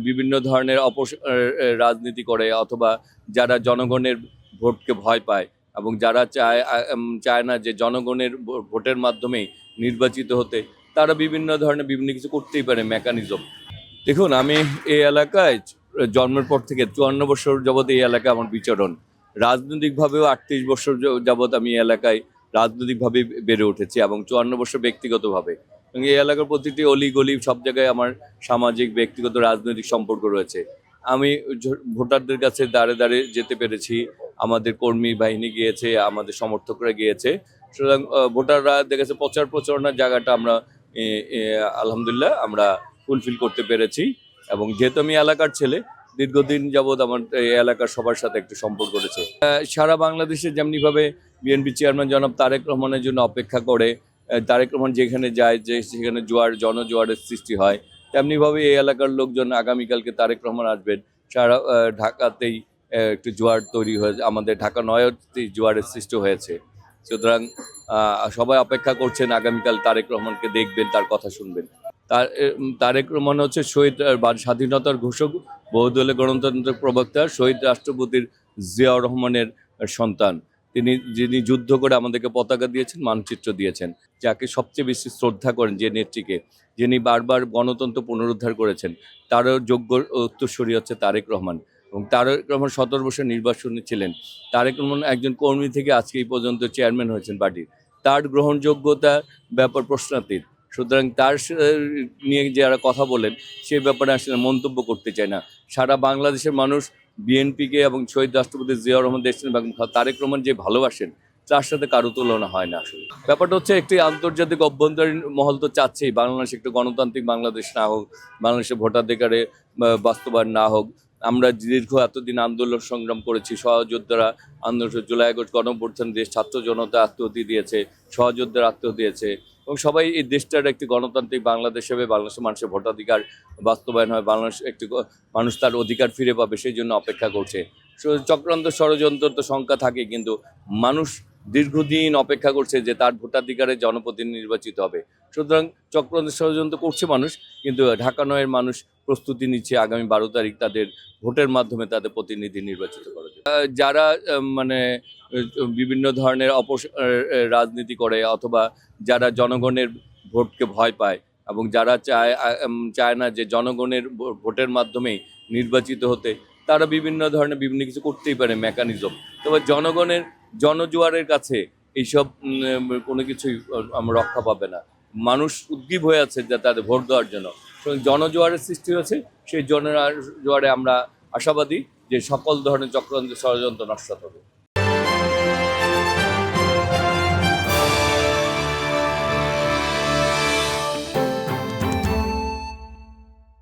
বিভিন্ন ধরনের রাজনীতি করে অথবা যারা জনগণের ভোটকে ভয় পায় এবং যারা চায় না যে জনগণের ভোটের মাধ্যমেই নির্বাচিত হতে, তারা বিভিন্ন ধরনের বিভিন্ন কিছু করতেই পারে মেকানিজম। দেখুন, আমি এই এলাকায় জন্মের পর থেকে 54 বছর যাবৎ এই এলাকায় আমার বিচরণ। রাজনৈতিকভাবেও 38 বছর যাবৎ আমি এই এলাকায় রাজনৈতিকভাবে বেড়ে উঠেছি এবং 54 বছর ব্যক্তিগতভাবে। এবং এই এলাকার প্রতিটি অলি গলি সব জায়গায় আমার সামাজিক ব্যক্তিগত রাজনৈতিক সম্পর্ক রয়েছে। আমি ভোটারদের কাছে দাঁড়ে দাঁড়িয়ে যেতে পেরেছি, আমাদের কর্মী বাহিনী গিয়েছে, আমাদের সমর্থকরা গিয়েছে। সুতরাং ভোটাররা দেখেছে প্রচারণার জায়গাটা আমরা আলহামদুলিল্লাহ আমরা ফুলফিল করতে পেরেছি। এবং যেহেতু আমি এলাকার ছেলে, দীর্ঘদিন যাবৎ আমার এই এলাকার সবার সাথে একটু সম্পর্ক রয়েছে। সারা বাংলাদেশে যেমনিভাবে বিএনপি চেয়ারম্যান জনাব তারেক রহমানের জন্য অপেক্ষা করে, তারেক রহমান যেখানে যায় যে সেখানে জনজোয়ারের সৃষ্টি হয়, তেমনিভাবে এই এলাকার লোকজন আগামীকালকে তারেক রহমান আসবেন, সারা ঢাকাতেই একটু জোয়ার তৈরি হয়েছে, আমাদের ঢাকা নয়তেই জোয়ারের সৃষ্টি হয়েছে। সুতরাং সবাই অপেক্ষা করছেন আগামীকাল তারেক রহমানকে দেখবেন, তার কথা শুনবেন। তারেক রহমান হচ্ছে শহীদ স্বাধীনতার ঘোষক, বহুদলীয় গণতন্ত্রের প্রবক্তা, শহীদ রাষ্ট্রপতির জিয়াউর রহমানের সন্তান। যিনি যুদ্ধ করে আমাদেরকে পতাকা দিয়েছেন, মানচিত্র দিয়েছেন, যাকে সবচেয়ে বেশি শ্রদ্ধা করেন, যে নেত্রীকে, যিনি বারবার গণতন্ত্র পুনরুদ্ধার করেছেন, তারও যোগ্য উত্তরসূরি হচ্ছে তারেক রহমান। এবং তারেক রহমান 17 বছর নির্বাচনে ছিলেন। তারেক রহমান একজন কর্মী থেকে আজকে এই পর্যন্ত চেয়ারম্যান হয়েছেন পার্টির। তার গ্রহণযোগ্যতার ব্যাপার প্রশ্নাতীত। সুতরাং তার নিয়ে যারা কথা বলেন সেই ব্যাপারে আসলে মন্তব্য করতে চায় না। সারা বাংলাদেশের মানুষ বিএনপিকে এবং শহীদ রাষ্ট্রপতি জিয়াউর রহমান দেখছেন এবং তারেক রহমান যে ভালোবাসেন, তার সাথে কারো তুলনা হয় না। আসলে ব্যাপারটা হচ্ছে একটি আন্তর্জাতিক অভ্যন্তরীণ মহল তো চাচ্ছেই বাংলাদেশ একটু গণতান্ত্রিক বাংলাদেশ না হোক, বাংলাদেশের ভোটাধিকারে বাস্তবায়ন না হোক। আমরা দীর্ঘ এতদিন আন্দোলন সংগ্রাম করেছি, সহযোদ্ধারা আন্দোলন, জুলাই আগস্ট গণঅভ্যুত্থান, দেশ ছাত্র জনতা আত্মহতি দিয়েছে, সহযোদ্ধারা আত্মহতি দিয়েছে এবং সবাই এই দেশটার একটি গণতান্ত্রিক বাংলাদেশ হিসেবে বাংলাদেশের মানুষের ভোটাধিকার বাস্তবায়ন হয়, বাংলাদেশ একটি মানুষ তার অধিকার ফিরে পাবে, সেই জন্য অপেক্ষা করছে। চক্রান্ত ষড়যন্ত্র তো সংখ্যা থাকে, কিন্তু মানুষ দীর্ঘদিন অপেক্ষা করছে যে তার ভোটাধিকারে জনপ্রতিনিধি নির্বাচিত হবে। সুতরাং চক্রান্ত ষড়যন্ত্র করছে মানুষ, কিন্তু ঢাকা নয়ের মানুষ প্রস্তুতি নিচ্ছে আগামী 12 তারিখ তাদের ভোটের মাধ্যমে তাদের প্রতিনিধি নির্বাচিত করার জন্য। যারা মানে বিভিন্ন ধরনের রাজনীতি করে অথবা যারা জনগণের ভোটকে ভয় পায় এবং যারা চায় না যে জনগণের ভোটের মাধ্যমেই নির্বাচিত হতে, তারা বিভিন্ন ধরনের বিভিন্ন কিছু করতেই পারে মেকানিজম। তবে জনগণের জনজোয়ারের কাছে এইসব কোনো কিছুই রক্ষা পাবে না। মানুষ উদ্গ্রীব হয়ে আছে যে তাদের ভোট দেওয়ার জন্য। জনজোয়ারের সৃষ্টি হয়েছে, সেই জনজোয়ারে আমরা আশাবাদী যে সকল ধরনের চক্রান্ত ষড়যন্ত্র নষ্ট হবে।